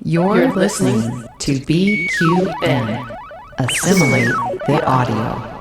You're listening to BQN. Assimilate the audio.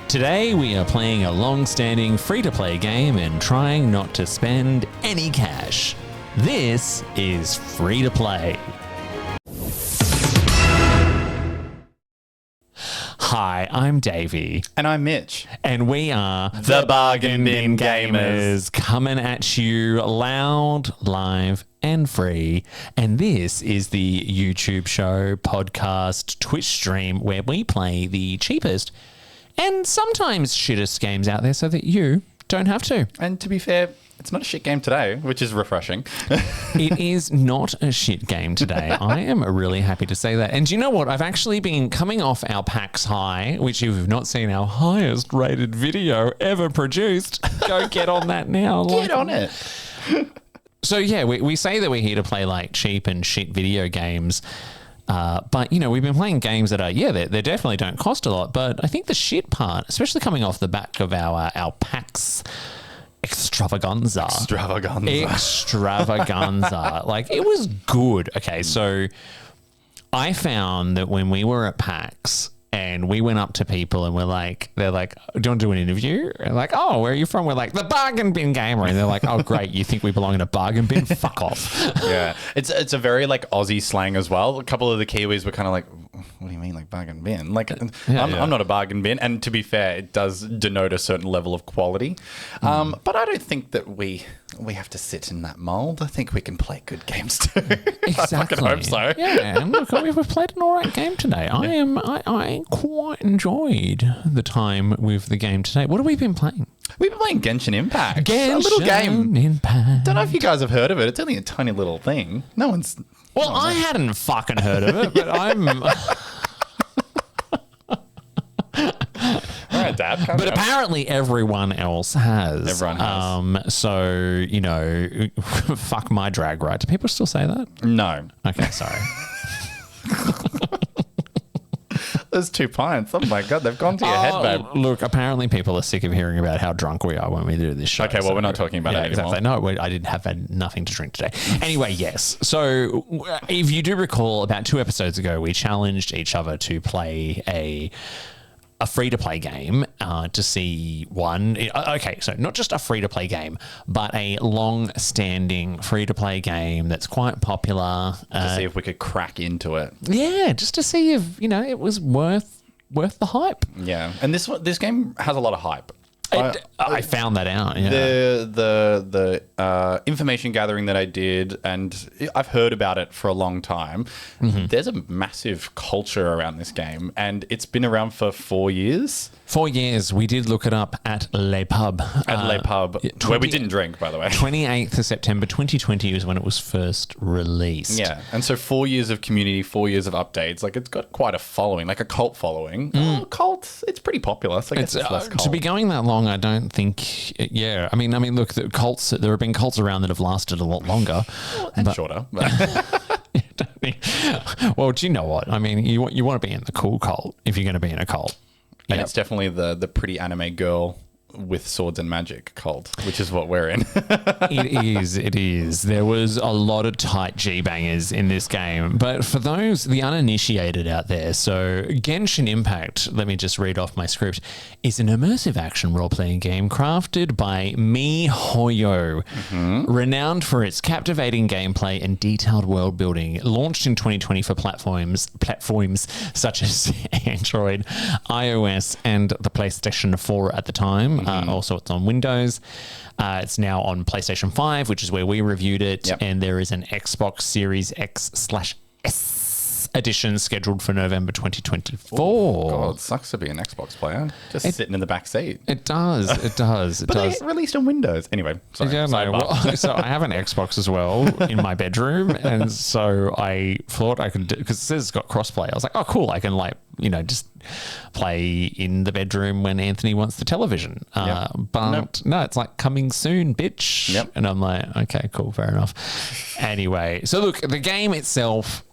Today we are playing a long-standing free-to-play game and trying not to spend any cash. This is Free-to-Play. Hi, I'm Davey. And I'm Mitch. And we are the Bargain Bin Gamers, coming at you loud, live, and free. And this is the YouTube show, podcast, Twitch stream where we play the cheapest and sometimes shittest games out there so that you don't have to. And to be fair, it's not a shit game today, which is refreshing. It is not a shit game today. I am really happy to say that. And do you know what? I've actually been coming off our PAX high, which if you've not seen our highest rated video ever produced, go get on that now. Get on it. So yeah, we say that we're here to play like cheap and shit video games. But, you know, we've been playing games that are, they definitely don't cost a lot. But I think the shit part, especially coming off the back of our PAX extravaganza. Like, it was good. Okay, so I found that when we were at PAX and we went up to people and they're like, do you want to do an interview? And like, oh, where are you from? We're like, the Bargain Bin Gamer. And they're like, oh, great. You think we belong in a bargain bin? Fuck off. Yeah. It's a very like Aussie slang as well. A couple of the Kiwis were kind of like, what do you mean like bargain bin? Like I'm not a bargain bin. And to be fair, it does denote a certain level of quality. But I don't think that we have to sit in that mold. I think we can play good games too. Exactly. I fucking hope so. Yeah, and look, we've played an alright game today. I quite enjoyed the time with the game today. What have we been playing? We've been playing Genshin Impact. Genshin a little game. Impact. Don't know if you guys have heard of it. It's only a tiny little thing. No one's... Well, I hadn't fucking heard of it, but I'm... All right, Dad. But apparently everyone else has. Everyone has. So, you know, fuck my drag right. Do people still say that? No. Okay, sorry. There's 2 pints. Oh my God, they've gone to your head, babe. Look, apparently people are sick of hearing about how drunk we are when we do this show. Okay, well, we're not talking about it anymore. Exactly. No, I didn't have nothing to drink today. Anyway, yes. So if you do recall, about 2 episodes ago, we challenged each other to play a free-to-play game to see one. Okay, so not just a free-to-play game, but a long-standing free-to-play game that's quite popular. To see if we could crack into it. Yeah, just to see if, you know, it was worth the hype. Yeah, and this game has a lot of hype. I found that out. Yeah. The information gathering that I did, and I've heard about it for a long time. Mm-hmm. There's a massive culture around this game, and it's been around for 4 years. 4 years. We did look it up at Le Pub. Where we didn't drink, by the way. 28th of September 2020 was when it was first released. Yeah, and so 4 years of community, 4 years of updates. Like, it's got quite a following, like a cult following. Cult, it's pretty popular. So I guess it's less cult. To be going that long, I don't think. Yeah, I mean, look, there have been cults around that have lasted a lot longer, and shorter. Well, do you know what? I mean, you want to be in the cool cult if you're going to be in a cult. And it's definitely the pretty anime girl with swords and magic cult, which is what we're in. It is. There was a lot of tight G-bangers in this game. But for those, the uninitiated out there, so Genshin Impact, let me just read off my script, is an immersive action role-playing game crafted by MiHoYo, renowned for its captivating gameplay and detailed world building. Launched in 2020 for platforms such as Android, iOS, and the PlayStation 4 at the time. Also, it's on Windows. It's now on PlayStation 5, which is where we reviewed it. Yep. And there is an Xbox Series X/S S edition scheduled for November 2024. Oh, God, sucks to be an Xbox player. Just sitting in the back seat. It does. It does. It But does. they released on Windows. Anyway, sorry. Yeah, no. Well, so I have an Xbox as well in my bedroom, and so I thought I could, because it says it's got crossplay. I was like, oh, cool. I can just play in the bedroom when Anthony wants the television. But no, it's like coming soon, bitch. Yep. And I'm like, okay, cool, fair enough. Anyway, so look, the game itself.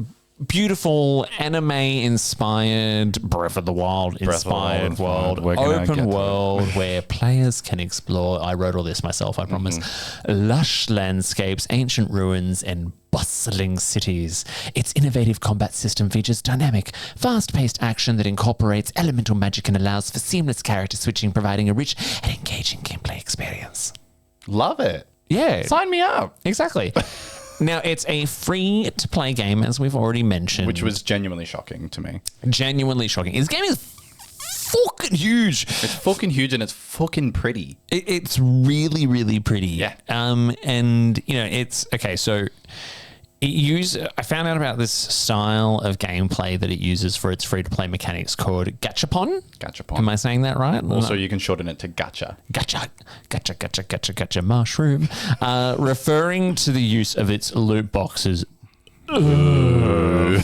Beautiful anime inspired Breath of the Wild inspired world, open world where players can explore. I wrote all this myself, I promise. Lush landscapes, ancient ruins, and bustling cities. Its innovative combat system features dynamic, fast-paced action that incorporates elemental magic and allows for seamless character switching, providing a rich and engaging gameplay experience. Love it. Yeah. Sign me up. Exactly. Now, it's a free-to-play game, as we've already mentioned. Which was genuinely shocking to me. Genuinely shocking. This game is fucking huge. It's fucking huge and it's fucking pretty. It's really, really pretty. Yeah. And, it's... Okay, so... I found out about this style of gameplay that it uses for its free-to-play mechanics called gachapon. Gachapon. Am I saying that right? Also, you can shorten it to gacha. Gotcha, mushroom. Referring to the use of its loot boxes. Gross.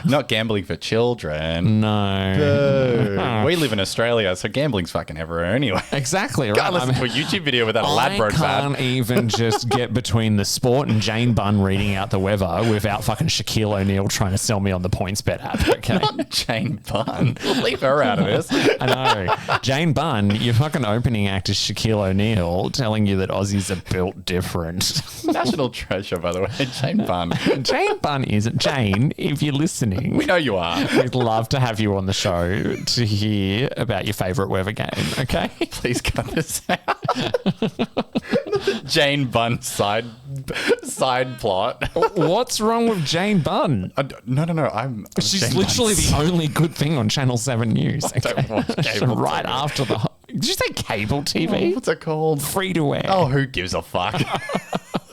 Not gambling for children. No. We live in Australia, so gambling's fucking everywhere anyway. Exactly. Right. Can't listen to a YouTube video without a Ladbrokes I ad. can't even just get between the sport and Jane Bunn reading out the weather without fucking Shaquille O'Neal trying to sell me on the PointsBet app. Okay. Not Jane Bunn. Leave her out of this. I know. Jane Bunn, your fucking opening act is Shaquille O'Neal telling you that Aussies are built different. National treasure, by the way. Jane Bunn. Jane Bunn is Jane, if you're listening. We know you are. We'd love to have you on the show to hear about your favourite weather game, okay? Please cut this out. The Jane Bunn side plot. What's wrong with Jane Bunn? No. I'm She's Jane literally Bunn's. the only good thing on Channel 7 News. I don't watch cable right TV. after the... Did you say cable TV? Oh, what's it called? Free to air. Oh, who gives a fuck?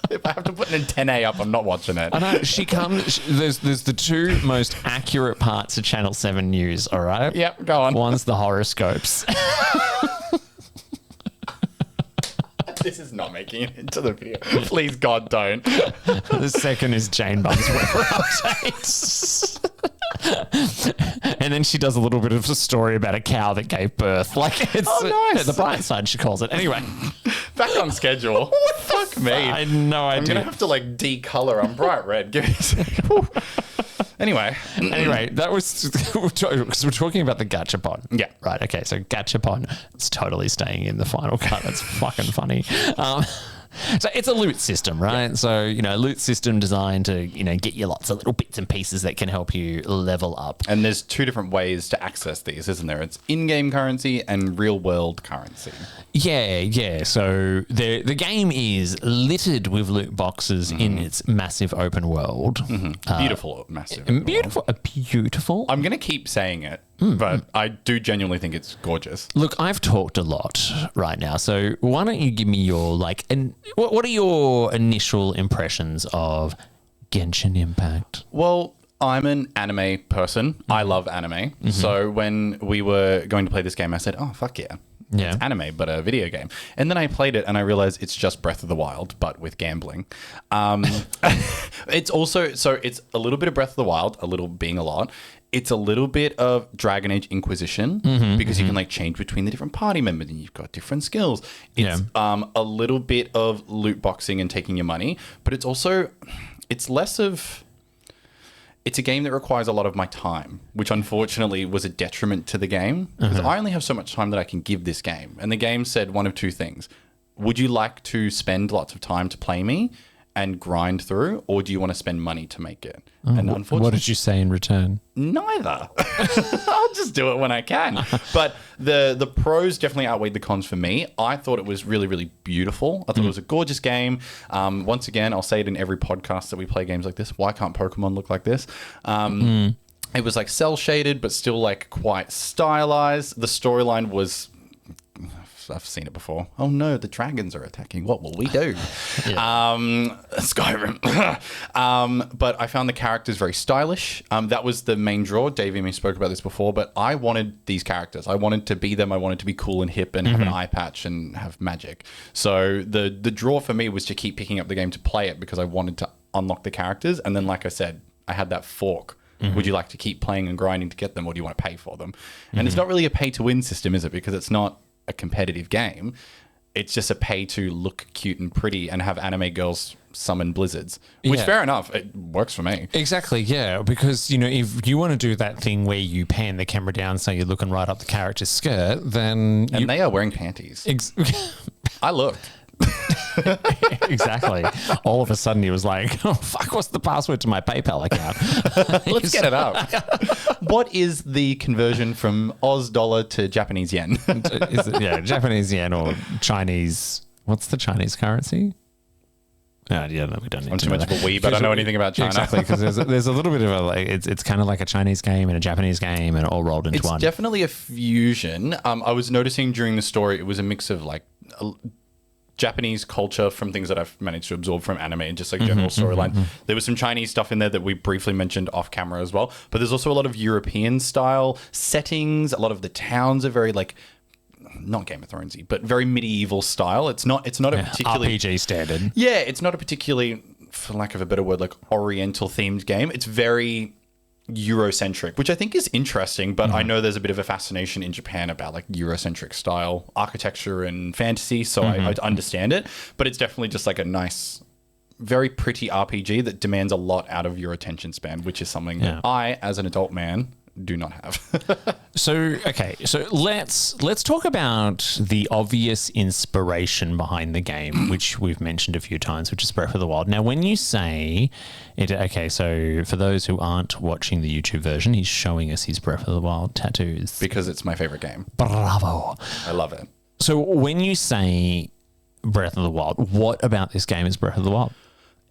If I have to put an antennae up, I'm not watching it. I know. She comes... There's the two most accurate parts of Channel 7 News, all right? Yep, go on. One's the horoscopes. This is not making it into the video. Please, God, don't. The second is Jane Bunn's weather updates. And then she does a little bit of a story about a cow that gave birth. Like, it's nice. The bright side, she calls it. Anyway. Back on schedule. Fuck me. I had no I'm idea. going to have to, decolor. I'm bright red. Give me a second. Anyway, that was because we're talking about the gachapon. Yeah. Right. Okay. So gachapon, it's totally staying in the final cut. That's fucking funny. So it's a loot system, right? Yeah. So, loot system designed to, get you lots of little bits and pieces that can help you level up. And there's two different ways to access these, isn't there? It's in-game currency and real-world currency. Yeah. So the game is littered with loot boxes in its massive open world. Beautiful, massive. Beautiful. I'm going to keep saying it, but I do genuinely think it's gorgeous. Look, I've talked a lot right now, so why don't you give me your, what are your initial impressions of Genshin Impact? Well, I'm an anime person. I love anime. So when we were going to play this game, I said, oh, fuck yeah. Yeah. It's anime, but a video game. And then I played it and I realized it's just Breath of the Wild, but with gambling. It's also, so it's a little bit of Breath of the Wild, a little being a lot. It's a little bit of Dragon Age Inquisition because you can change between the different party members and you've got different skills. It's a little bit of loot boxing and taking your money, but it's also, it's less of... It's a game that requires a lot of my time, which unfortunately was a detriment to the game because I only have so much time that I can give this game. And the game said one of two things. Would you like to spend lots of time to play me and grind through, or do you want to spend money to make it? And unfortunately, what did you say in return? Neither. I'll just do it when I can. But the pros definitely outweighed the cons for me. I thought it was really, really beautiful. I thought it was a gorgeous game. Once again, I'll say it in every podcast that we play games like this. Why can't Pokemon look like this? It was cell shaded, but still quite stylized. The storyline was I've seen it before. Oh no, the dragons are attacking. What will we do? Skyrim. But I found the characters very stylish. That was the main draw. Davey and me spoke about this before, but I wanted these characters. I wanted to be them. I wanted to be cool and hip and have an eye patch and have magic. So the draw for me was to keep picking up the game to play it because I wanted to unlock the characters. And then, like I said, I had that fork. Would you like to keep playing and grinding to get them, or do you want to pay for them? And it's not really a pay-to-win system, is it? Because it's not a competitive game. It's just a pay to look cute and pretty and have anime girls summon blizzards, which fair enough. It works for me. Exactly, yeah. Because, if you want to do that thing where you pan the camera down so you're looking right up the character's skirt, then... And they are wearing panties. I looked. Exactly. All of a sudden he was like, oh, fuck, what's the password to my PayPal account? Let's get it up. What is the conversion from Oz dollar to Japanese yen? Is it, Japanese yen or Chinese. What's the Chinese currency? No, we don't need I'm too much of a weeb, but I don't know anything about China. Exactly, because there's a little bit of it's kind of like a Chinese game and a Japanese game and all rolled into one. It's definitely a fusion. I was noticing during the story, it was a mix of Japanese culture from things that I've managed to absorb from anime and just general storyline. There was some Chinese stuff in there that we briefly mentioned off camera as well. But there's also a lot of European style settings. A lot of the towns are very not Game of Thronesy, but very medieval style. It's not a particularly RPG standard. Yeah, it's not a particularly, for lack of a better word, Oriental themed game. It's very Eurocentric, which I think is interesting, but I know there's a bit of a fascination in Japan about Eurocentric style architecture and fantasy, so I understand it, but it's definitely just a nice, very pretty RPG that demands a lot out of your attention span, which is something that I, as an adult man, do not have. So let's talk about the obvious inspiration behind the game, which we've mentioned a few times, which is Breath of the Wild. Now, when you say it, so for those who aren't watching the YouTube version, he's showing us his Breath of the Wild tattoos. Because it's my favorite game. Bravo. I love it. So when you say Breath of the Wild, what about this game is Breath of the Wild?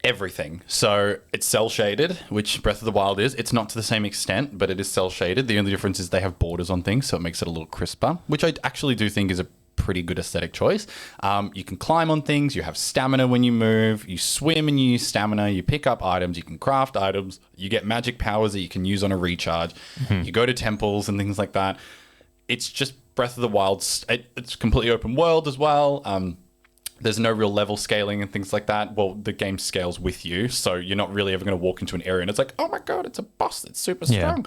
Everything. So it's cell shaded, which Breath of the Wild is. It's not to the same extent, but it is cell shaded. The only difference is they have borders on things, so it makes it a little crisper, which I actually do think is a pretty good aesthetic choice. You can climb on things. You have stamina when you move. You swim and you use stamina. You pick up items. You can craft items. You get magic powers that you can use on a recharge. You go to temples and things like that. It's just Breath of the Wild. It's completely open world as well. There's no real level scaling and things like that. Well, the game scales with you, so you're not really ever going to walk into an area and it's like, oh my God, it's a boss that's super strong.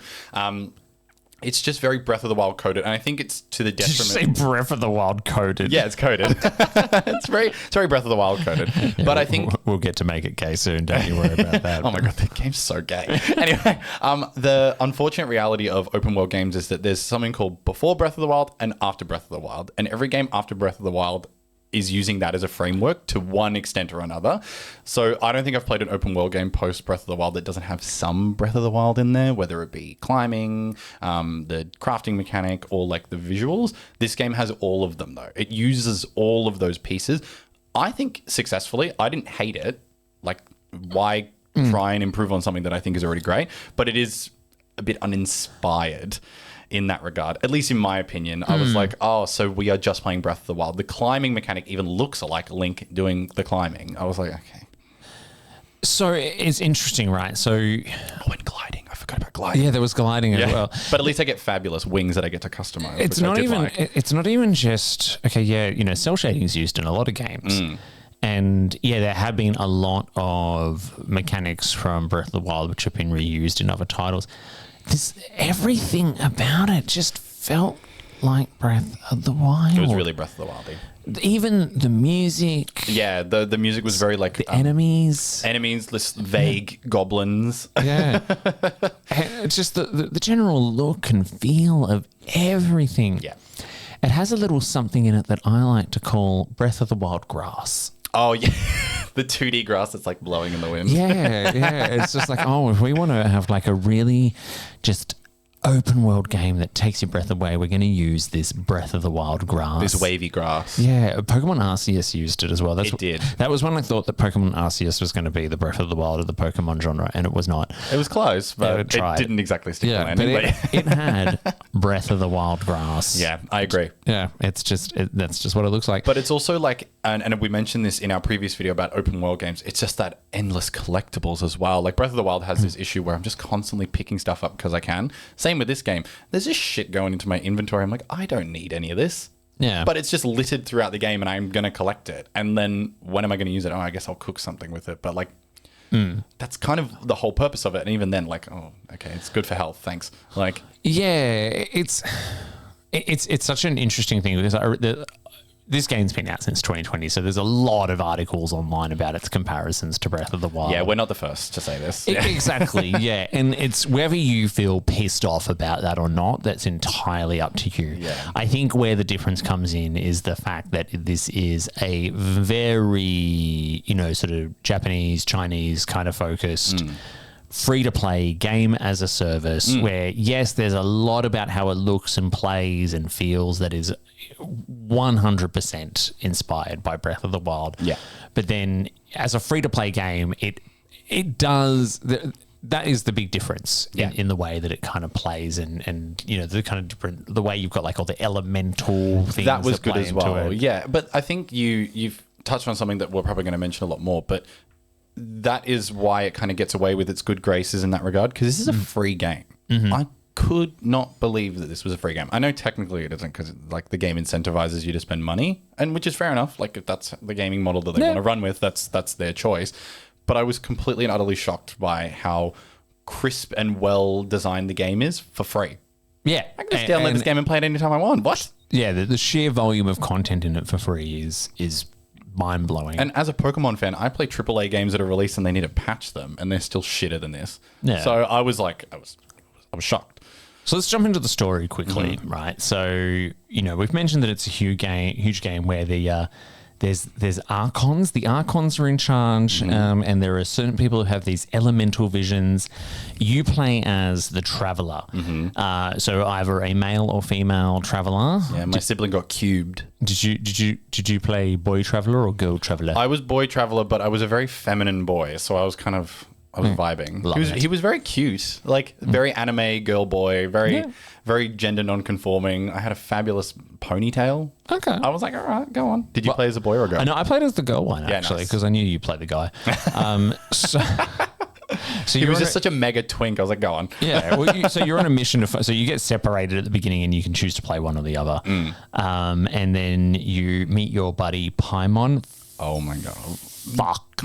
It's just very Breath of the Wild coded, and I think it's to the detriment. Did you say Breath of the Wild coded? Yeah, it's coded. it's very Breath of the Wild coded. Yeah, but I think we'll get to make it gay soon. Don't you worry about that. Oh my God, that game's so gay. Anyway, the unfortunate reality of open world games is that there's something called before Breath of the Wild and after Breath of the Wild, and every game after Breath of the Wild is using that as a framework to one extent or another. So I don't think I've played an open world game post Breath of the Wild that doesn't have some Breath of the Wild in there, whether it be climbing, the crafting mechanic, or the visuals. This game has all of them though. It uses all of those pieces. I think successfully. I didn't hate it. Why try and improve on something that I think is already great? But it is a bit uninspired in that regard, at least in my opinion. I was like, oh, so we are just playing Breath of the Wild. The climbing mechanic even looks like Link doing the climbing. I was like, okay. So it's interesting, right? So, and gliding. I forgot about gliding. Yeah, there was gliding as well. But at least I get fabulous wings that I get to customize. It's not even just cell shading is used in a lot of games. And there have been a lot of mechanics from Breath of the Wild which have been reused in other titles. Everything about it just felt like Breath of the Wild. It was really Breath of the Wild. Even the music. Yeah, the music was very the enemies. Enemies, this vague goblins. Yeah. It's just the general look and feel of everything. Yeah. It has a little something in it that I like to call Breath of the Wild grass. Oh, yeah. The 2D grass that's blowing in the wind. Yeah. It's just if we want to have a really just open world game that takes your breath away. We're going to use this Breath of the Wild grass. This wavy grass. Yeah, Pokemon Arceus used it as well. It did. That was when I thought that Pokemon Arceus was going to be the Breath of the Wild of the Pokemon genre, and it was not. It was close, but it didn't exactly stick the landing. But it had Breath of the Wild grass. Yeah, I agree. Yeah, that's just what it looks like. But it's also like, and we mentioned this in our previous video about open world games, it's just that endless collectibles as well. Like Breath of the Wild has this issue where I'm just constantly picking stuff up because I can. Same with this game. There's just shit going into my inventory. I'm like, I don't need any of this. Yeah. But it's just littered throughout the game and I'm going to collect it. And then when am I going to use it? Oh, I guess I'll cook something with it. But like, that's kind of the whole purpose of it. And even then, like, oh, okay, it's good for health. Thanks. Like, yeah, it's such an interesting thing because this game's been out since 2020, so there's a lot of articles online about its comparisons to Breath of the Wild. yeah, we're not the first to say this. Exactly, yeah. And it's whether you feel pissed off about that or not, that's entirely up to you. Yeah. I think where the difference comes in is the fact that this is a very, sort of Japanese, Chinese kind of focused free-to-play game as a service where, yes, there's a lot about how it looks and plays and feels that is 100% inspired by Breath of the Wild. Yeah. But then as a free-to-play game, it does... That is the big difference in the way that it kind of plays and the kind of different... The way you've got like all the elemental things that was good play as into well. it. Yeah, but I think you've touched on something that we're probably going to mention a lot more, but that is why it kind of gets away with its good graces in that regard, because this is a free game. I could not believe that this was a free game. I know technically it isn't, because like the game incentivizes you to spend money, and which is fair enough. Like if that's the gaming model that they want to run with, that's their choice. But I was completely and utterly shocked by how crisp and well designed the game is for free. Yeah. I can just download this game and play it anytime I want. What? Yeah, the sheer volume of content in it for free is mind-blowing. And as a Pokemon fan, I play AAA games that are released and they need to patch them, and they're still shitter than this. Yeah. So I was like, I was shocked. So let's jump into the story quickly, right? So, we've mentioned that it's a huge game where there's Archons. The Archons are in charge, and there are certain people who have these elemental visions. You play as the Traveler. So either a male or female Traveler. Yeah, my sibling got cubed. Did you play boy Traveler or girl Traveler? I was boy Traveler, but I was a very feminine boy, so I was vibing. He was very cute, like very anime girl boy, very gender non-conforming. I had a fabulous ponytail. Okay. I was like, all right, go on. Did you play as a boy or a girl? No, I played as the girl one, Yeah, actually, nice. because I knew you played the guy. So He was just such a mega twink. I was like, go on. Yeah. Well, so you're on a mission so you get separated at the beginning and you can choose to play one or the other. And then you meet your buddy Paimon. Oh my God. Fuck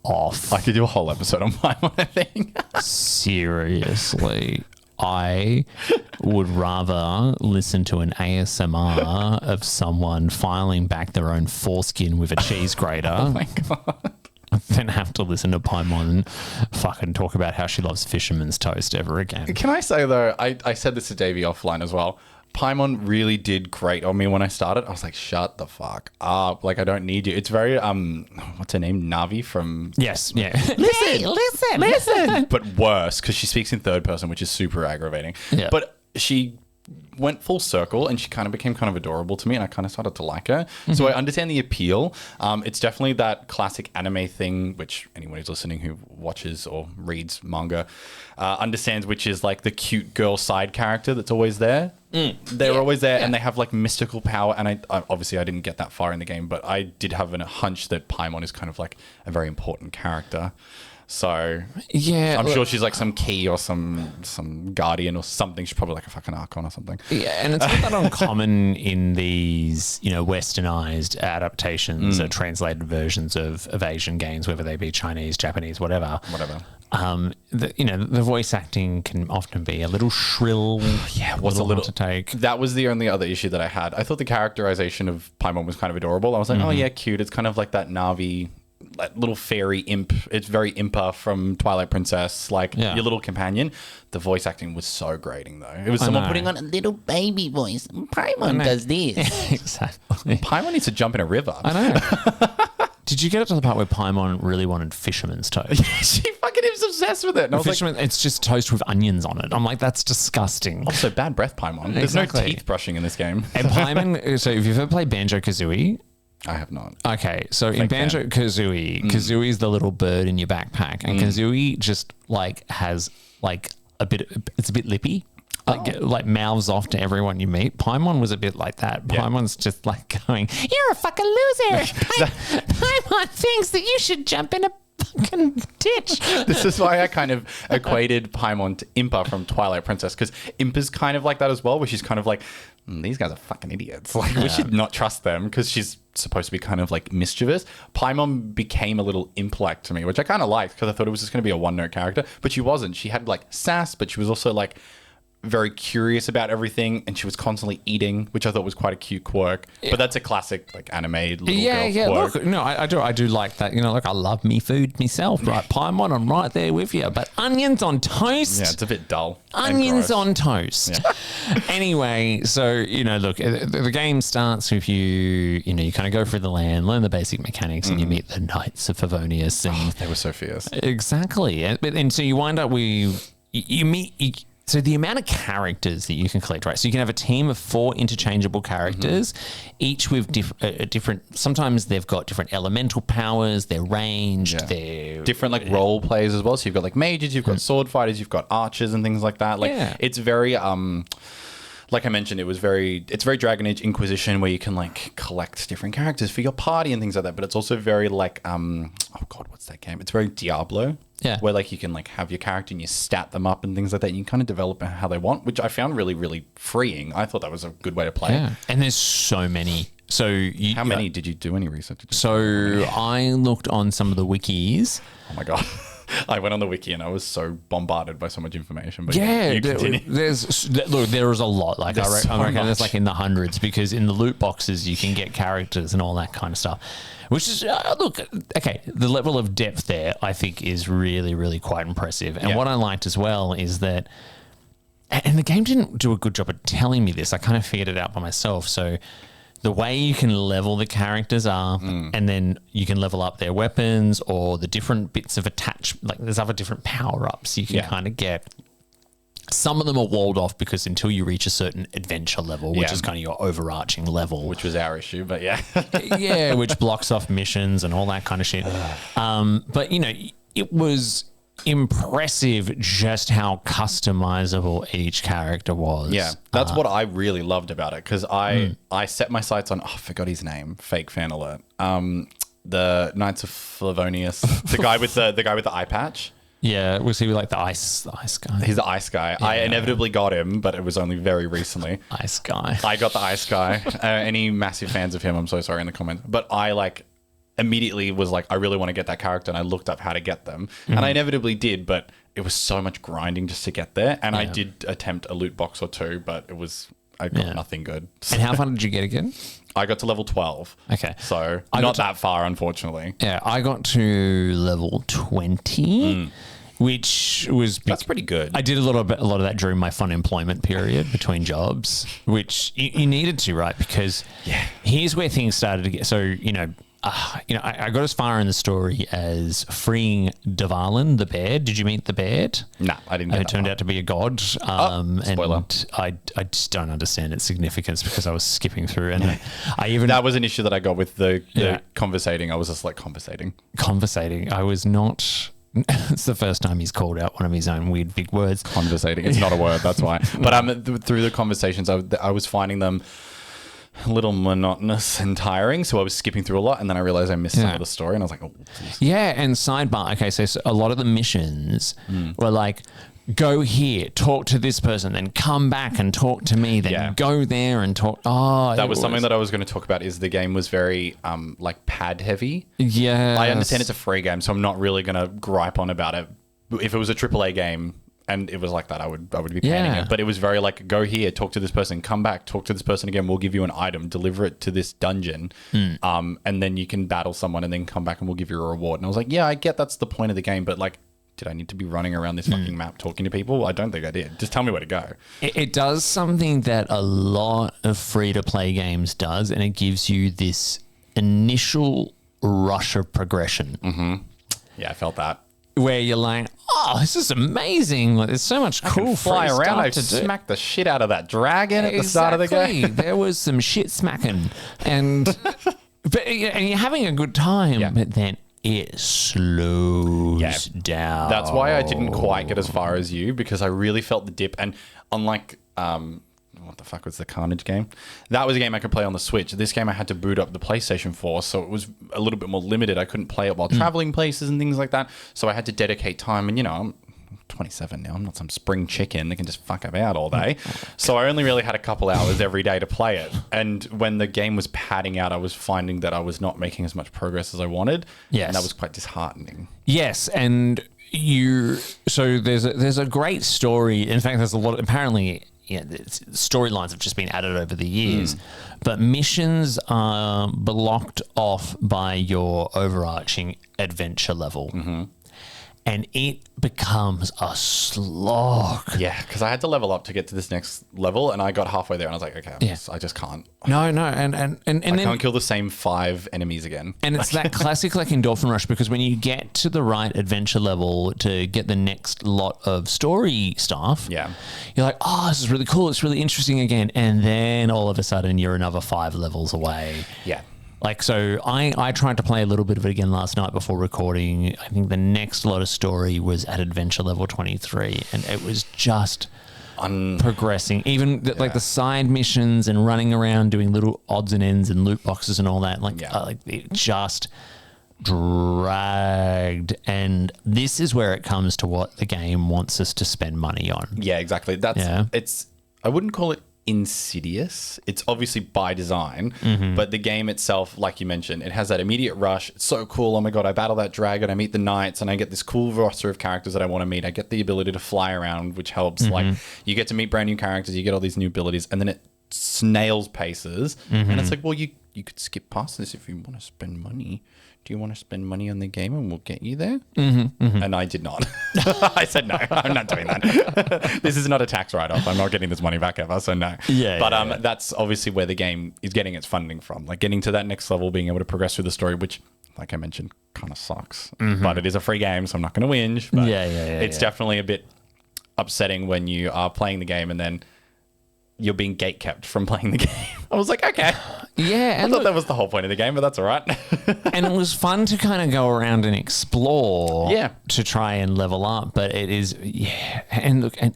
off. I could do a whole episode on Paimon, I think. Seriously. I would rather listen to an ASMR of someone filing back their own foreskin with a cheese grater. Oh my God. Than have to listen to Paimon fucking talk about how she loves fisherman's toast ever again. Can I say though, I said this to Davey offline as well. Paimon really did great on me when I started. I was like, shut the fuck up. Like, I don't need you. It's very, what's her name? Navi from... Yes, yeah. Listen. But worse, because she speaks in third person, which is super aggravating. Yeah. But she went full circle and she kind of became kind of adorable to me and I kind of started to like her. So I understand the appeal. It's definitely that classic anime thing, which anyone who's listening who watches or reads manga understands, which is like the cute girl side character that's always there. They're always there and they have like mystical power. And I obviously I didn't get that far in the game, but I did have a hunch that Paimon is kind of like a very important character. So Yeah. I'm sure she's like some key or some guardian or something. She's probably like a fucking Archon or something. Yeah, and it's not that uncommon in these, westernized adaptations or translated versions of Asian games, whether they be Chinese, Japanese, whatever. The voice acting can often be a little shrill. Yeah, was a little to take. That was the only other issue that I had. I thought the characterization of Paimon was kind of adorable. I was like, oh yeah, cute. It's kind of like that Navi, that little fairy imp. It's very Impa from Twilight Princess, like your little companion. The voice acting was so grating though. It was someone putting on a little baby voice. Paimon does this. Exactly. Paimon needs to jump in a river. I know. Did you get it to the part where Paimon really wanted fisherman's toast? She fucking is obsessed with it. And I was Fisherman, it's just toast with onions on it. I'm like, that's disgusting. also bad breath, Paimon. There's no teeth brushing in this game. And Paimon, so if you've ever played Banjo-Kazooie, I have not. okay, so in Banjo-Kazooie, Kazooie is the little bird in your backpack, and Kazooie just like has like it's a bit lippy. Like mouths off to everyone you meet. Paimon was a bit like that. Paimon's just like going, "You're a fucking loser." Paimon thinks that you should jump in a fucking ditch. This is why I kind of equated Paimon to Impa from Twilight Princess, because Impa's kind of like that as well, where she's kind of like, these guys are fucking idiots. Like, we should not trust them, because she's supposed to be kind of like mischievous. Paimon became a little imp-like to me, which I kind of liked, because I thought it was just going to be a one-note character, but she wasn't. She had like sass, but she was also like very curious about everything, and she was constantly eating, which I thought was quite a cute quirk. But that's a classic like anime little girl quirk. Look, no, I do like that. You know, look, I love me food myself, right? Paimon, I'm right there with you. But onions on toast, yeah, it's a bit dull. Onions on toast. Yeah. Anyway, so you know, look, the game starts with you know, you kind of go through the land, learn the basic mechanics, and you meet the Knights of Favonius, and they were so fierce. Exactly, and so you wind up with you meet. So the amount of characters that you can collect, right? So you can have a team of 4 interchangeable characters, each with different. Sometimes they've got different elemental powers. They're ranged. They're different like role plays as well. So you've got like mages, you've got sword fighters, you've got archers and things like that. Like it's very like I mentioned, it's very Dragon Age Inquisition, where you can like collect different characters for your party and things like that. But it's also very like oh god, what's that game? It's very Diablo. Yeah. Where like you can like have your character and you stat them up and things like that. And you kind of develop how they want, which I found really, really freeing. I thought that was a good way to play. Yeah. And there's so many. So how many did you do any research? So I looked on some of the wikis. Oh my god. I went on the wiki and I was so bombarded by so much information. But there is a lot. Like I reckon there's like in the hundreds, because in the loot boxes you can get characters and all that kind of stuff. Which is the level of depth there I think is really, really quite impressive. And what I liked as well is that, and the game didn't do a good job of telling me this. I kind of figured it out by myself. So the way you can level the characters up, and then you can level up their weapons or the different bits of like there's other different power-ups you can kind of get. Some of them are walled off because until you reach a certain adventure level, which is kind of your overarching level. Which was our issue, but yeah. Yeah, which blocks off missions and all that kind of shit. But, you know, it was impressive just how customizable each character was. Yeah, that's what I really loved about it, because I set my sights on, I forgot his name, fake fan alert. The Knights of Flavonius, the guy with the eye patch. Yeah, was he like the ice guy? He's the ice guy. Yeah. I inevitably got him, but it was only very recently. Ice guy. I got the ice guy. Any massive fans of him, I'm so sorry in the comments. But I like immediately was like, I really want to get that character, and I looked up how to get them. And I inevitably did, but it was so much grinding just to get there. And I did attempt a loot box or 2, but I got nothing good. And how far did you get again? I got to level 12. Okay. So not that far, unfortunately. Yeah, I got to level 20, which was... That's pretty good. I did a lot of that during my fun employment period between jobs, which you needed to, right? Because here's where things started to get... So, I got as far in the story as freeing Dvalin, the bear. Did you meet the bear? No, I didn't. It turned out to be a god. Spoiler. And I just don't understand its significance because I was skipping through. And that was an issue that I got with the conversating. I was just like conversating. I was not... It's the first time he's called out one of his own weird big words. Conversating. It's not a word, that's why. But through the conversations, I was finding them a little monotonous and tiring, so I was skipping through a lot, and then I realized I missed some of the story, and I was like, oh, please. Yeah, and sidebar, okay, so a lot of the missions were like, go here, talk to this person, then come back and talk to me, then go there and talk. Oh, that was something that I was going to talk about, is the game was very like pad heavy. Yeah. I understand it's a free game, so I'm not really going to gripe on about it. If it was a AAA game and it was like that, I would be panning it. But it was very like, go here, talk to this person, come back, talk to this person again, we'll give you an item, deliver it to this dungeon, and then you can battle someone and then come back and we'll give you a reward. And I was like, yeah, I get that's the point of the game, but like, did I need to be running around this fucking map talking to people? I don't think I did. Just tell me where to go. It does something that a lot of free-to-play games does, and it gives you this initial rush of progression. Yeah, I felt that. Where you're like, oh, this is amazing. Like, there's so much cool Fly free around. I stuff to do. smacked the shit out of that dragon at the start of the game. There was some shit smacking. And you're having a good time, but then it slows down. That's why I didn't quite get as far as you, because I really felt the dip. And unlike, what the fuck was the Carnage game? That was a game I could play on the Switch. This game I had to boot up the PlayStation 4, so it was a little bit more limited. I couldn't play it while traveling places and things like that. So I had to dedicate time. And, I'm 27 now. I'm not some spring chicken that can just fuck about all day. So I only really had a couple hours every day to play it. And when the game was padding out, I was finding that I was not making as much progress as I wanted. Yes. And that was quite disheartening. Yes, and so there's a great story. In fact, there's a lot. Apparently, storylines have just been added over the years, but missions are blocked off by your overarching adventure level. And it becomes a slog. Yeah, because I had to level up to get to this next level, and I got halfway there, and I was like, okay, I just can't. No, and I then can't kill the same 5 enemies again. And it's that classic like endorphin rush, because when you get to the right adventure level to get the next lot of story stuff, you're like, oh, this is really cool. It's really interesting again. And then all of a sudden you're another 5 levels away. Yeah. Like, so I tried to play a little bit of it again last night before recording. I think the next lot of story was at adventure level 23, and it was just progressing. Even like the side missions and running around doing little odds and ends and loot boxes and all that. Like it just dragged. And this is where it comes to what the game wants us to spend money on. Yeah, exactly. I wouldn't call it insidious. It's obviously by design, but the game itself, like you mentioned, it has that immediate rush. It's so cool. Oh my god, I battle that dragon, I meet the knights, and I get this cool roster of characters that I want to meet. I get the ability to fly around, which helps. Like, you get to meet brand new characters, you get all these new abilities, and then it snails paces, and it's like, well, you could skip past this if you want to spend money. Do you want to spend money on the game and we'll get you there? And I did not. I said, no, I'm not doing that. This is not a tax write-off. I'm not getting this money back ever, so no. That's obviously where the game is getting its funding from. Like, getting to that next level, being able to progress through the story, which, like I mentioned, kind of sucks. But it is a free game, so I'm not going to whinge. But it's definitely a bit upsetting when you are playing the game and then you're being gatekept from playing the game. I was like, okay. Yeah. I thought that was the whole point of the game, but that's all right. And it was fun to kind of go around and explore to try and level up. But it is, And look, and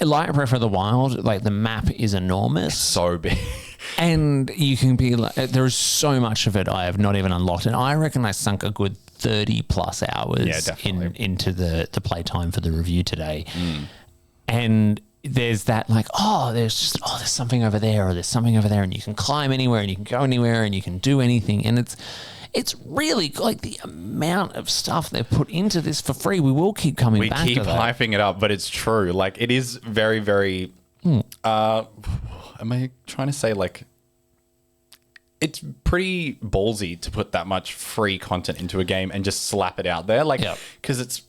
like Breath of the Wild, like the map is enormous. So big. And you can be like, there's so much of it I have not even unlocked. And I reckon I sunk a good 30 plus hours into the playtime for the review today. And there's that like, there's something over there, or there's something over there, and you can climb anywhere and you can go anywhere and you can do anything. And it's really like the amount of stuff they've put into this for free. We will keep coming back to that. We keep hyping it up, but it's true. Like, it is very, very, am I trying to say, like, it's pretty ballsy to put that much free content into a game and just slap it out there. Like, because it's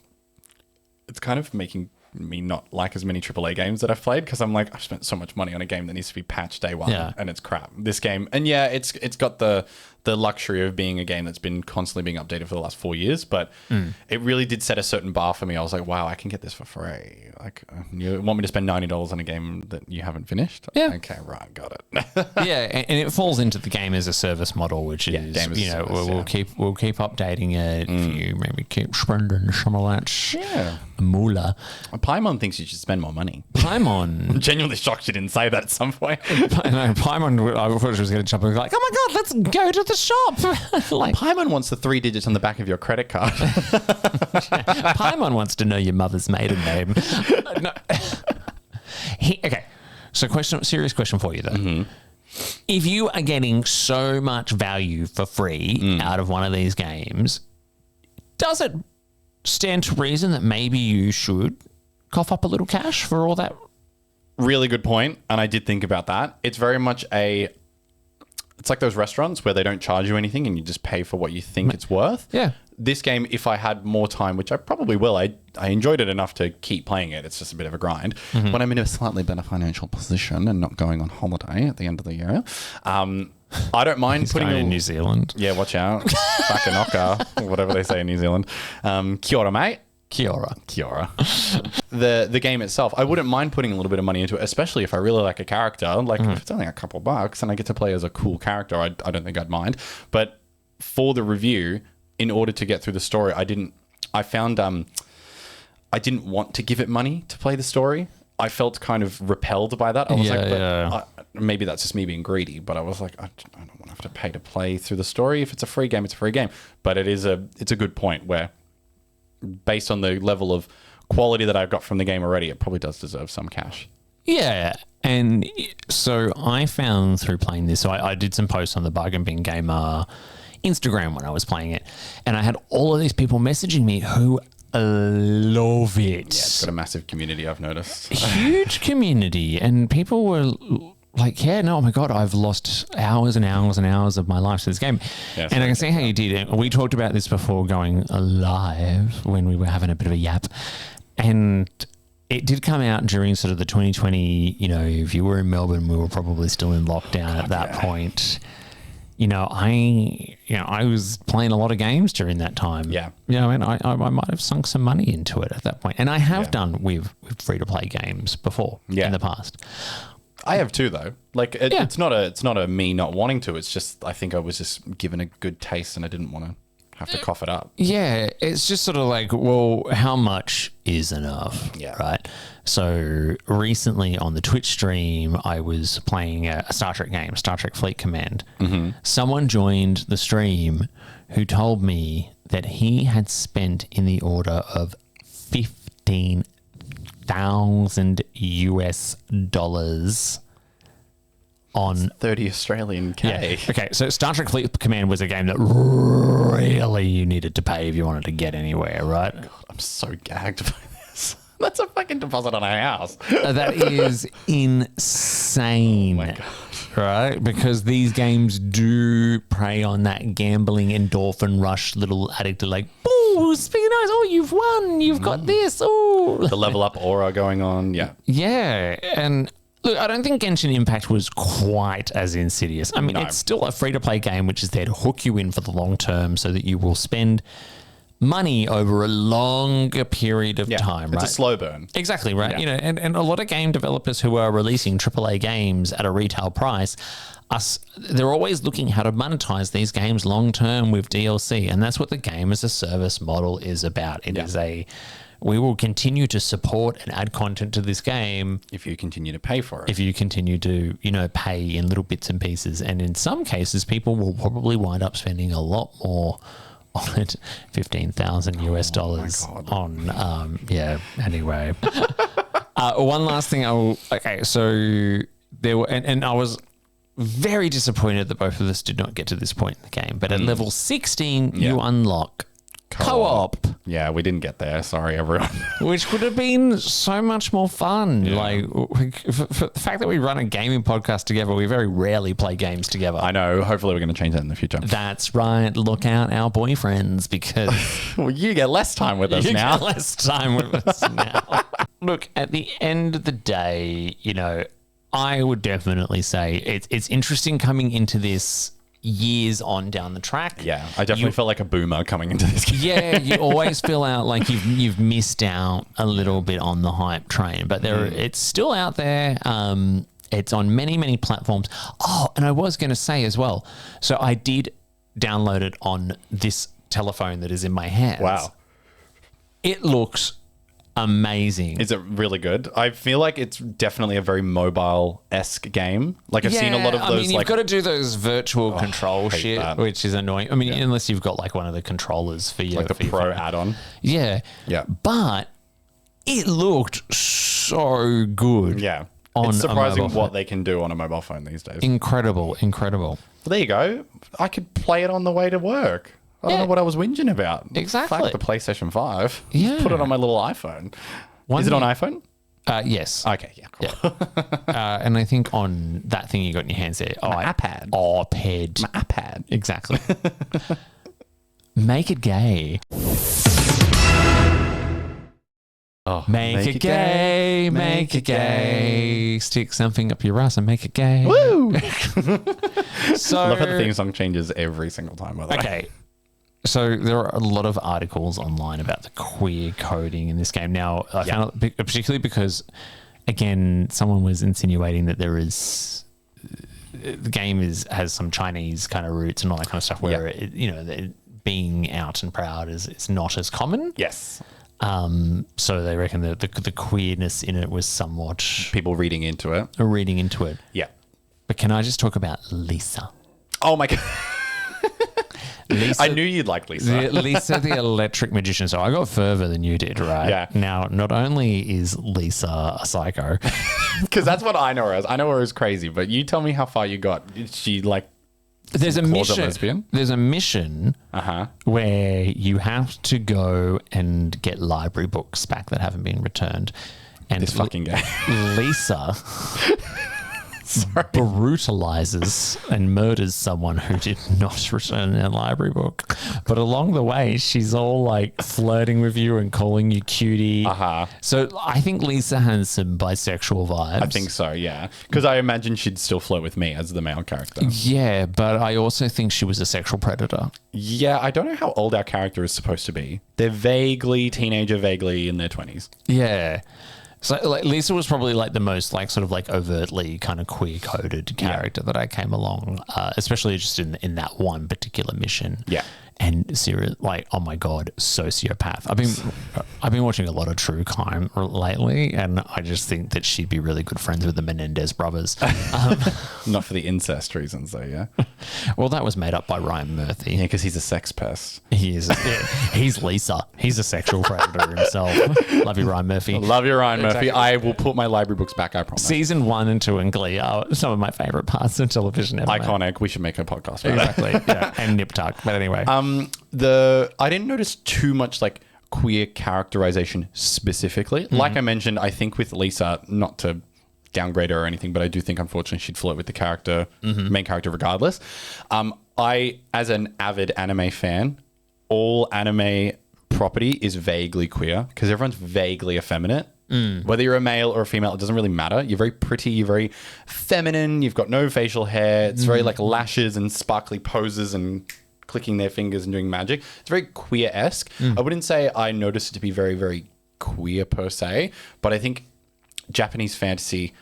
kind of making me not like as many AAA games that I've played, because I'm like, I've spent so much money on a game that needs to be patched day one and it's crap. This game, and it's got the luxury of being a game that's been constantly being updated for the last 4 years, but it really did set a certain bar for me. I was like, wow, I can get this for free. Like, you want me to spend $90 on a game that you haven't finished? Yeah. Okay, right, got it. And it falls into the game as a service model, which is, we'll keep updating it if you maybe keep spending some of that moolah. Paimon thinks you should spend more money. Paimon. I'm genuinely shocked you didn't say that at some point. Paimon, I thought she was going to jump and be like, oh my God, let's go to the shop. Like, Paimon wants the 3 digits on the back of your credit card. Paimon wants to know your mother's maiden name. No. Okay, so serious question for you though. If you are getting so much value for free out of one of these games, does it stand to reason that maybe you should cough up a little cash for all that? Really good point, and I did think about that. It's very much it's like those restaurants where they don't charge you anything and you just pay for what you think it's worth. Yeah. This game, if I had more time, which I probably will, I enjoyed it enough to keep playing it. It's just a bit of a grind. When I'm in a slightly better financial position and not going on holiday at the end of the year, I don't mind He's putting going in New Zealand. Yeah, watch out. Whatever whatever they say in New Zealand. Kia ora, mate. Kia ora. Kia ora. The game itself, I wouldn't mind putting a little bit of money into it, especially if I really like a character. Like, if it's only a couple bucks and I get to play as a cool character, I don't think I'd mind. But for the review, in order to get through the story, I didn't want to give it money to play the story. I felt kind of repelled by that. I was maybe that's just me being greedy, but I was like, I don't want to have to pay to play through the story. If it's a free game, it's a free game. But it's a good point where, based on the level of quality that I've got from the game already, it probably does deserve some cash. Yeah. And so I found through playing this, so I did some posts on the Bargain Bin Gamer Instagram when I was playing it, and I had all of these people messaging me who love it. Yeah, it's got a massive community, I've noticed. Huge community, and people were like, yeah, no, oh my God, I've lost hours and hours and hours of my life to this game. Yeah, and I can see how you did it. We talked about this before going live when we were having a bit of a yap, and it did come out during sort of the 2020, if you were in Melbourne, we were probably still in lockdown at that point. I was playing a lot of games during that time. Yeah. I might have sunk some money into it at that point. And I have done with free-to-play games before in the past. I have too, though. Like, it's not a me not wanting to. It's just, I think I was just given a good taste and I didn't want to have to cough it up. Yeah, it's just sort of like, well, how much is enough? Yeah. Right? So recently on the Twitch stream, I was playing a Star Trek game, Star Trek Fleet Command. Mm-hmm. Someone joined the stream who told me that he had spent in the order of $15,000 US on 30 Australian K. Yeah. Okay, so Star Trek Fleet Command was a game that really you needed to pay if you wanted to get anywhere, right? God, I'm so gagged by this. That's a fucking deposit on a house. That is insane. Oh my God. Right? Because these games do prey on that gambling endorphin rush little addict of like, oh, speaking of, oh, you've won, you've got this, oh. The level up aura going on, yeah. Yeah, and look, I don't think Genshin Impact was quite as insidious. I mean, it's still a free-to-play game which is there to hook you in for the long term so that you will spend money over a longer period of time, right? It's a slow burn. Exactly, right? Yeah. And a lot of game developers who are releasing AAA games at a retail price, they're always looking how to monetize these games long term with DLC, and that's what the game as a service model is about. It is we will continue to support and add content to this game if you continue to pay for it. If you continue to, pay in little bits and pieces, and in some cases, people will probably wind up spending a lot more on it, $15,000 US dollars on, anyway. One last thing so there were, and I was very disappointed that both of us did not get to this point in the game, but at level 16, you unlock co-op. Yeah, we didn't get there. Sorry, everyone. Which would have been so much more fun. Yeah. Like, for the fact that we run a gaming podcast together, we very rarely play games together. I know. Hopefully we're going to change that in the future. That's right. Look out, our boyfriends, because... well, you get less time with us now. You get less time with us now. Look, at the end of the day, I would definitely say it's interesting coming into this years on down the track. Yeah, I definitely felt like a boomer coming into this game. Yeah, you always feel out like you've missed out a little bit on the hype train, but it's still out there. It's on many, many platforms. Oh, and I was going to say as well, so I did download it on this telephone that is in my hands. Wow. It looks amazing. Is it really good? I feel like it's definitely a very mobile-esque game. Like I've seen a lot of those. You've got to do those virtual control shit, which is annoying. I mean, unless you've got like one of the controllers for your like the Pro add-on. Yeah, yeah. But it looked so good. Yeah, it's surprising what they can do on a mobile phone these days. Incredible. Well, there you go. I could play it on the way to work. I don't know what I was whinging about. Exactly. Fuck the PlayStation 5. Yeah. Put it on my little iPhone. Is it on iPhone? Yes. Okay, yeah, cool. Yeah. And I think on that thing you got in your hands there. iPad. iPad. My iPad. Exactly. Make it gay. Oh, Make it gay, make it gay. Stick something up your ass and make it gay. Woo! So, I love how the theme song changes every single time, by the way. okay. So there are a lot of articles online about the queer coding in this game. Now, I found it particularly because, again, someone was insinuating that there is the game has some Chinese kind of roots and all that kind of stuff where being out and proud is not as common. Yes. So they reckon that the queerness in it was somewhat People reading into it. Yeah. But can I just talk about Lisa? Oh my God. Lisa, I knew you'd like Lisa. Lisa, the electric magician. So I got further than you did, right? Yeah. Now, not only is Lisa a psycho, Because that's what I know her as. I know her as crazy, but you tell me how far you got. Is she like there's a closet mission. lesbian? There's a mission where you have to go and get library books back that haven't been returned. And This fucking game. Lisa brutalizes and murders someone who did not return their library book. But along the way, she's all like flirting with you and calling you cutie. So I think Lisa has some bisexual vibes. I think so, yeah. Because I imagine she'd still flirt with me as the male character. Yeah, but I also think she was a sexual predator. Yeah, I don't know how old our character is supposed to be. They're vaguely teenager, vaguely in their 20s. Yeah. So like, Lisa was probably like the most like sort of like overtly kind of queer coded character that I came along, especially just in that one particular mission. Yeah. And serious, like, oh my God, sociopath. I've been watching a lot of true crime lately, and I just think that she'd be really good friends with the Menendez brothers. Not for the incest reasons, though, yeah? Well, that was made up by Ryan Murphy. Yeah, because he's a sex pest. He is. He's Lisa. He's a sexual predator himself. Love you, Ryan Murphy. Love you, Ryan Murphy. I will put my library books back, I promise. Season 1 and 2 in Glee are some of my favorite parts of television ever. Iconic. We should make a podcast about that. Exactly. Yeah. And Nip Tuck. But anyway. I didn't notice too much like queer characterization specifically. Like I mentioned, I think with Lisa, not to downgrade her or anything, but I do think unfortunately she'd flirt with the character, main character regardless. I, as an avid anime fan, all anime property is vaguely queer because everyone's vaguely effeminate. Whether you're a male or a female, it doesn't really matter. You're very pretty, you're very feminine, you've got no facial hair. It's very like lashes and sparkly poses and clicking their fingers and doing magic. It's very queer-esque. I wouldn't say I noticed it to be very, very queer per se, but I think Japanese fantasy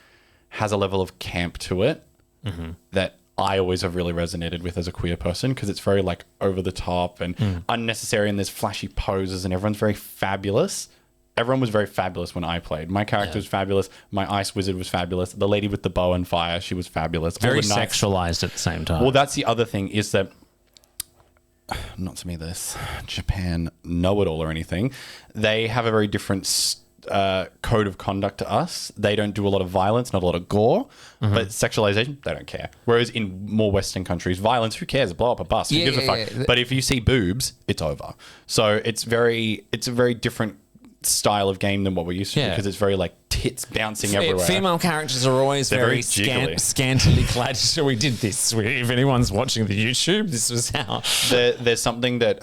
has a level of camp to it that I always have really resonated with as a queer person because it's very like over the top and unnecessary, and there's flashy poses and everyone's very fabulous. Everyone was very fabulous when I played. My character was fabulous. My ice wizard was fabulous. The lady with the bow and fire, she was fabulous. Very sexualized at the same time. Well, that's the other thing is that, not to me this Japan know-it-all or anything, they have a very different code of conduct to us. They don't do a lot of violence, not a lot of gore, but sexualization, they don't care. Whereas in more Western countries, violence, who cares? Blow up a bus, who gives a fuck? Yeah. But if you see boobs, it's over. So it's a very different style of game than what we're used to because it's very like tits bouncing everywhere. Female characters are always very jiggly. scantily clad. So we did this. If anyone's watching the YouTube, this was how. There's something that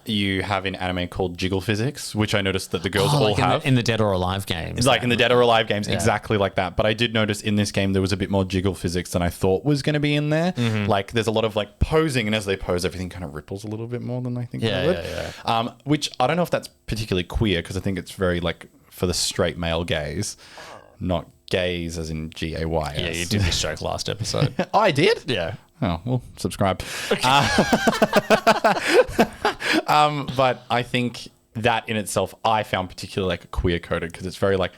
you have in anime called jiggle physics, which I noticed that the girls all have. In the Dead or Alive games. It's like in the Dead or Alive games, exactly like that. But I did notice in this game there was a bit more jiggle physics than I thought was going to be in there. Like there's a lot of like posing, and as they pose, everything kind of ripples a little bit more than I think it would. Which I don't know if that's particularly queer because I think it's very like for the straight male gaze, not gays as in G-A-Y-S. Yeah, you did this joke last episode. Oh, I did? Yeah. Oh, well, subscribe. But I think that in itself, I found particularly like queer coded because it's very like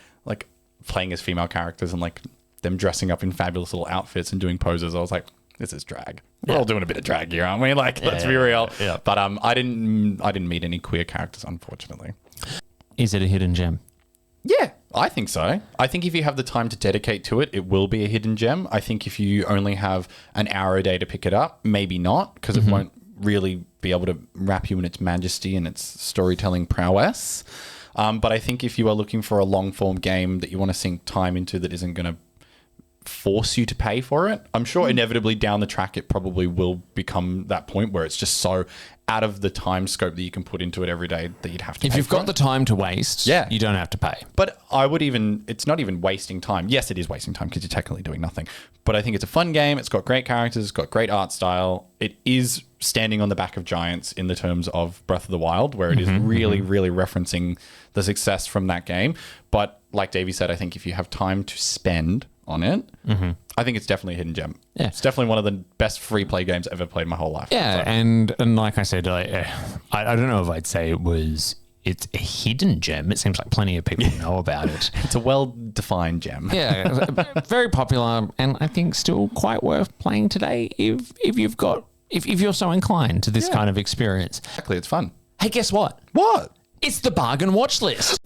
playing as female characters and like them dressing up in fabulous little outfits and doing poses. I was like, this is drag. We're all doing a bit of drag here, aren't we? Like, let's be real. Yeah. But I didn't meet any queer characters, unfortunately. Is it a hidden gem? Yeah, I think so. I think if you have the time to dedicate to it, it will be a hidden gem. I think if you only have an hour a day to pick it up, maybe not, because it won't really be able to wrap you in its majesty and its storytelling prowess. But I think if you are looking for a long-form game that you want to sink time into that isn't going to force you to pay for it, I'm sure inevitably down the track it probably will become that point where it's just so out of the time scope that you can put into it every day that you'd have to If pay you've for got it. the time to waste, you don't have to pay. But it's not even wasting time. Yes, it is wasting time because you're technically doing nothing. But I think it's a fun game. It's got great characters. It's got great art style. It is standing on the back of giants in the terms of Breath of the Wild, where it is really, really referencing the success from that game. But like Davey said, I think if you have time to spend on it, I think it's definitely a hidden gem. Yeah. It's definitely one of the best free play games I've ever played in my whole life. Yeah, So, and like I said, I don't know if I'd say it's a hidden gem. It seems like plenty of people know about it. it's a well-defined gem. Yeah, very popular, and I think still quite worth playing today if you're so inclined to this kind of experience. Exactly. It's fun. Hey, guess what? What? It's the bargain watch list.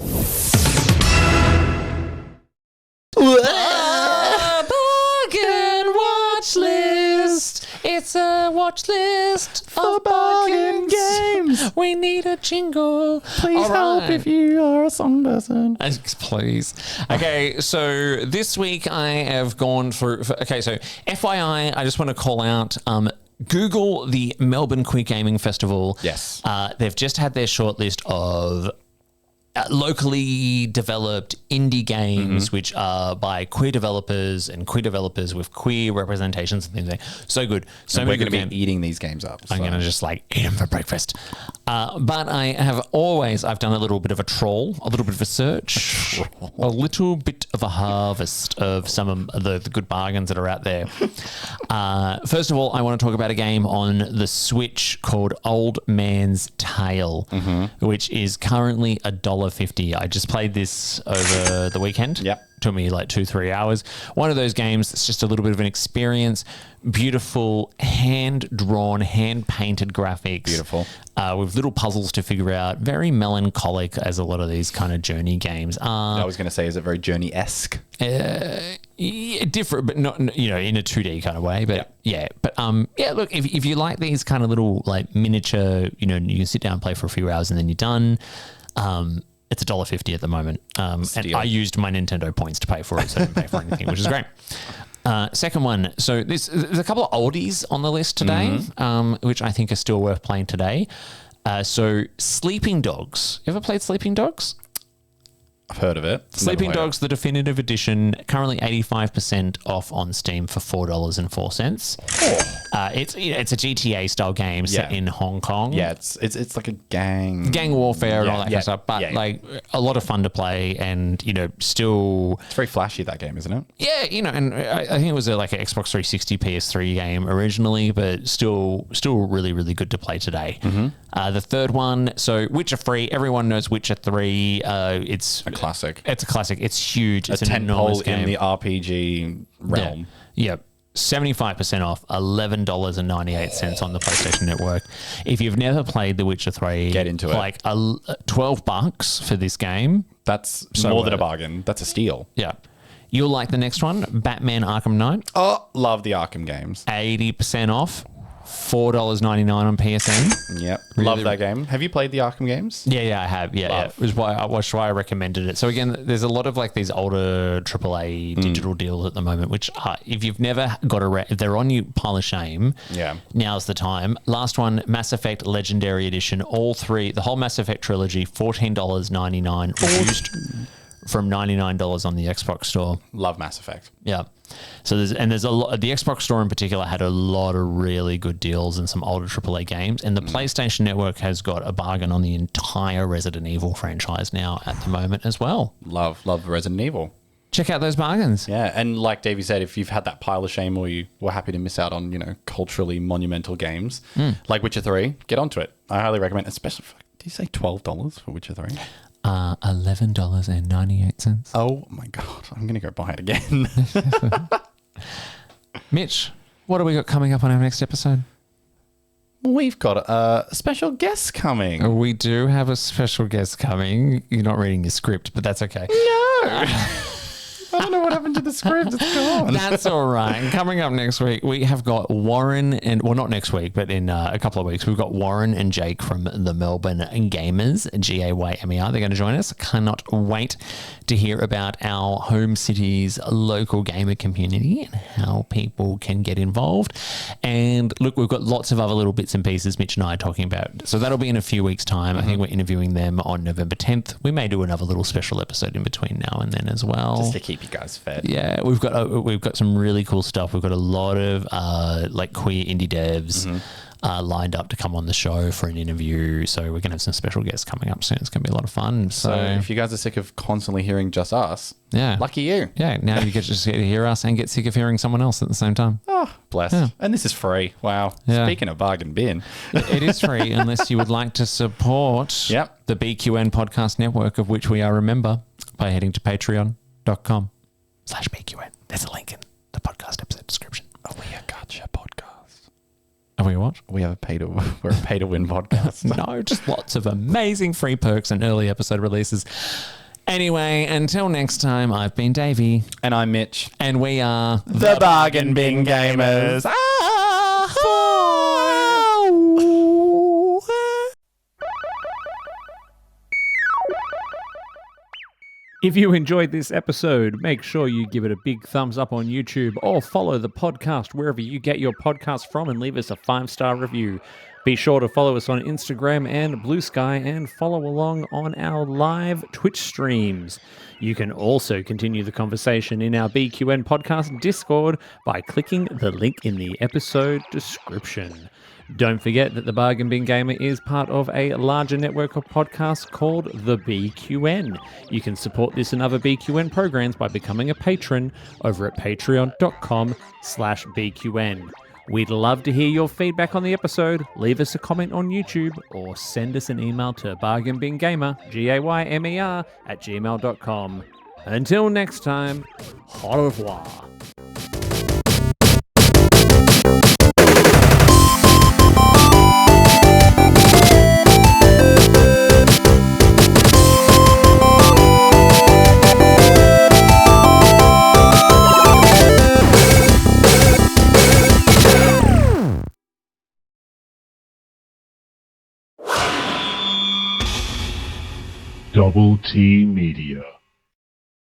Bargain watch list. It's a watch list For bargain games. We need a jingle. Please help if you are a song person. Please. Okay, so this week I have gone for okay, so FYI, I just want to call out Google the Melbourne Queer Gaming Festival. Yes. They've just had their shortlist of locally developed indie games, which are by queer developers and queer developers with queer representations and things like that. So good. So We're many going good to games. be eating these games up. I'm so. going to just like eat them for breakfast. But I've done a little bit of a troll, a little bit of a search, a little bit of a harvest of some of the good bargains that are out there. First of all, I want to talk about a game on the Switch called Old Man's Tale, which is currently $1.50. I just played this over the weekend. Yep. Took me like 2-3 hours. One of those games that's just a little bit of an experience. Beautiful, hand-drawn, hand-painted graphics. Beautiful. With little puzzles to figure out. Very melancholic, as a lot of these kind of journey games are. I was going to say, is it very Journey-esque? Yeah, different, but not, in a 2D kind of way. But look, if you like these kind of little like miniature, you can sit down and play for a few hours and then you're done. It's $1.50 at the moment. And I used my Nintendo points to pay for it, so I didn't pay for anything, which is great. Second one. So there's a couple of oldies on the list today, which I think are still worth playing today. So Sleeping Dogs. You ever played Sleeping Dogs? I've heard of it. Sleeping Dogs, the definitive edition, currently 85% off on Steam for $4.04. It's a GTA style game set in Hong Kong. Yeah, it's like a gang warfare and all that kind of stuff, but like a lot of fun to play, and still It's very flashy, that game, isn't it? yeah, and I think it was like an Xbox 360 PS3 game originally, but still really, really good to play today. The third one, so Witcher 3, everyone knows Witcher 3. It's A classic. It's a classic. It's huge. It's A an enormous tentpole game. in the RPG realm. Yeah. 75% off, $11.98 on the PlayStation Network. If you've never played The Witcher 3, Get into it. like $12 for this game. That's So more than a bargain. That's a steal. Yeah. You'll like the next one, Batman Arkham Knight, Oh, love the Arkham games. 80% off, $4.99 on PSN. Yep. Love that game. Have you played the Arkham games? Yeah, I have. Yeah. It was why I recommended it. So again, there's a lot of like these older AAA digital deals at the moment, which if you've never got if they're on you, pile of shame. Yeah. Now's the time. Last one, Mass Effect Legendary Edition. All three, the whole Mass Effect trilogy, $14.99, reduced from $99 on the Xbox Store. Love Mass Effect. Yeah. So there's a lot. The Xbox Store in particular had a lot of really good deals and some older AAA games, and the PlayStation Network has got a bargain on the entire Resident Evil franchise now at the moment as well. Love Resident Evil. Check out those bargains. Yeah, and like Davey said, if you've had that pile of shame or you were happy to miss out on, culturally monumental games like Witcher 3, get onto it. I highly recommend, especially for, did you say $12 for Witcher 3? $11.98. Oh my God, I'm going to go buy it again. Mitch, what do we got coming up on our next episode? We've got a special guest coming. We do have a special guest coming. You're not reading your script, but that's okay. No. I don't know what happened to the script. It's gone. That's all right. And coming up next week, we have got Warren and, well, not next week, but in a couple of weeks, we've got Warren and Jake from the Melbourne Gamers, Gaymer. They're going to join us. Cannot wait to hear about our home city's local gamer community and how people can get involved. And look, we've got lots of other little bits and pieces Mitch and I are talking about. So that'll be in a few weeks' time. I think we're interviewing them on November 10th. We may do another little special episode in between now and then as well. Just to keep you guys fed. Yeah, we've got some really cool stuff. We've got a lot of like queer indie devs lined up to come on the show for an interview. So we're going to have some special guests coming up soon. It's going to be a lot of fun. So if you guys are sick of constantly hearing just us, lucky you. Yeah, now you get to hear us and get sick of hearing someone else at the same time. Oh, bless. Yeah. And this is free. Wow. Yeah. Speaking of bargain bin. It is free unless you would like to support the BQN Podcast Network, of which we are a member, by heading to patreon.com/BQN. There's a link in the podcast episode description. Are we a gotcha podcast? Are we what? We're a pay-to-win podcast. No, just lots of amazing free perks and early episode releases. Anyway, until next time, I've been Davey. And I'm Mitch. And we are the Bargain Bin Gamers. If you enjoyed this episode, make sure you give it a big thumbs up on YouTube or follow the podcast wherever you get your podcast from and leave us a 5-star review. Be sure to follow us on Instagram and Blue Sky and follow along on our live Twitch streams. You can also continue the conversation in our BQN podcast Discord by clicking the link in the episode description. Don't forget that the Bargain Bin Gamer is part of a larger network of podcasts called the BQN. You can support this and other BQN programs by becoming a patron over at patreon.com/BQN. We'd love to hear your feedback on the episode. Leave us a comment on YouTube or send us an email to bargainbingamer, Gaymer, @gmail.com. Until next time, au revoir. Double T Media.